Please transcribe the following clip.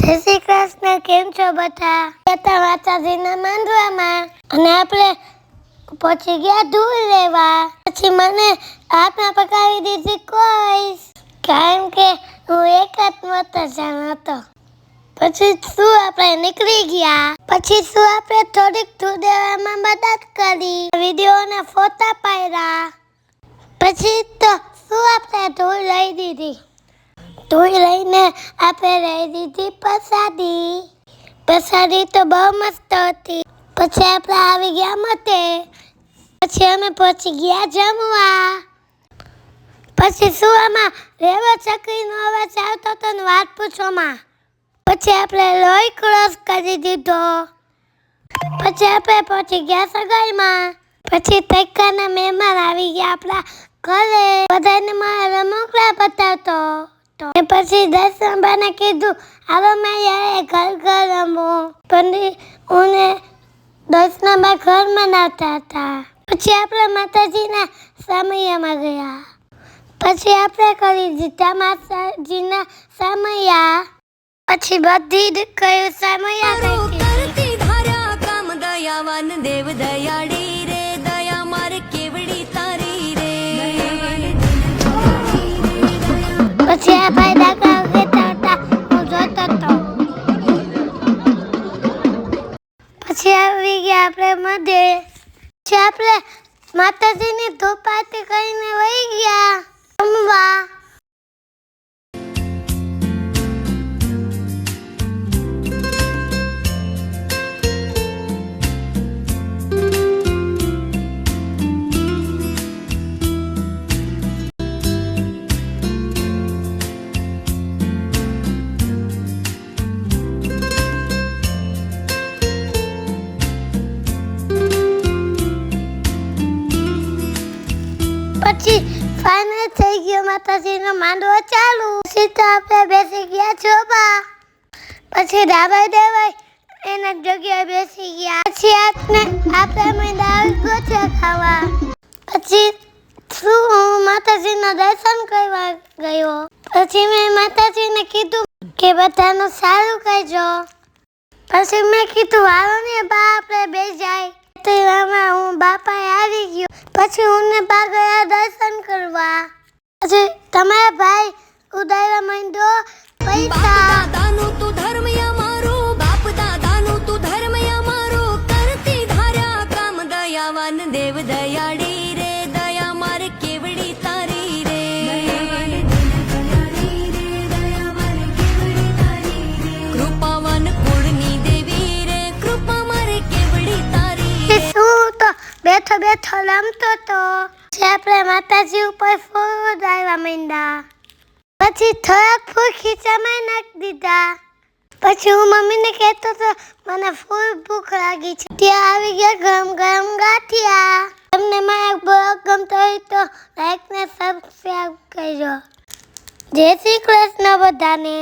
જય શ્રી કૃષ્ણ. કેમ છો બધા? હતા માતાજીના માંડવામાં અને આપણે પહોંચી ગયા ધૂળ લેવા. પછી મને હાથમાં પકાવી દીધી કોઈ, કારણ કે હું એક જ મોટરસાઇકલ હતો. પછી શું આપણે નીકળી ગયા. પછી શું આપણે થોડીક ધૂળ લેવામાં મદદ કરી, વિડીયોના ફોટા પાડ્યા. પછી તો શું આપણે ધૂળ લઈ દીધી. ધૂળ લઈને આપણે લઈ દીધી પ્રસાદી. પ્રસાદી તો બહુ મસ્ત હતી. પછી આપણે આવી ગયા મતે. પછી અમે પહોંચી ગયા જમવા. પછી શું આમાં રેવો ચકરીનો અવાજ આવતો હતો ને વાત પૂછોમાં. પછી આપણે લોહી ક્રોસ કરી દીધો. પછી આપણે પહોંચી ગયા સગાઈમાં. પછી તૈકાના મહેમાન આવી ગયા આપણા ઘરે. બધાને મારા રમકડા બતાવતો. પછી દર્શનબાને કીધું હાલો મારે ઘર ઘર રમો. પણ ઉને દર્શનબા ઘર મનાવતા હતા. પછી આપણે માતાજીના સમયામાં ગયા. પછી આપણે કરી દીધા માતાજીના સમયા. પછી બધી દીકરીઓ સમયા કરતી ધારા કામ દયાવાન દેવ દયાળી રે. દયા માર કેવડી તારી રે. પછી આ ભાઈ દાખલા કહેતા હતા, હું જોતો હતો. પછી આવી ગયા આપણે મંદિરે. પછી આપણે માતાજીની ધૂપ આરતી કરીને વહી ગયા જમવા. પછી ફાઇનલ થઈ ગયો માતાજીનો માંડવો ચાલુ. પછી તો આપણે બેસી ગયા જોવા. પછી ડાબાઈ દેવાય એના જગ્યાએ બેસી ગયા. પછી આપણે માંડવા ગોચા ખાવા. પછી શું હું માતાજીના દર્શન કરવા ગયો. પછી મેં માતાજીને કીધું કે બધાનું સારું કરજો. પછી મેં કીધું હાલો ને બા આપણે બે જાય. તેવામાં હું બાપાએ આવી ગયો. પછી હું ને બા ગયા દર્શન કરવા. પછી તમારા ભાઈ ઉડાડવા માંડ્યો પૈસા. દાદાનું તું ધર્મ અમારું. બાપ દાદાનું તું ધર્મ અમારું. કરતી ધારા કામ દયાવાન દેવ દયાળી રે. દયા માર કેવડી તારી રે. કૃપાવાન કુળની દેવી રે. કૃપા માર કેવડી તારી. શું તો બેઠો બેઠો રમતો તો. પછી આપણે માતાજી ઉપર ફૂલ ઉડાડવા માંડ્યા. પછી થોડાક ફૂલ ખીચામાં નાખી દીધા. પછી હું મમ્મીને કહેતો હતો મને ફૂલ ભૂખ લાગી છે. ત્યાં આવી ગયા ગરમ ગરમ ગાંઠિયા. તમને મારા બ્લોગ ગમતો હોય તો લાઈક ને સબસ્ક્રાઈબ કરજો. જય શ્રી કૃષ્ણ બધાને.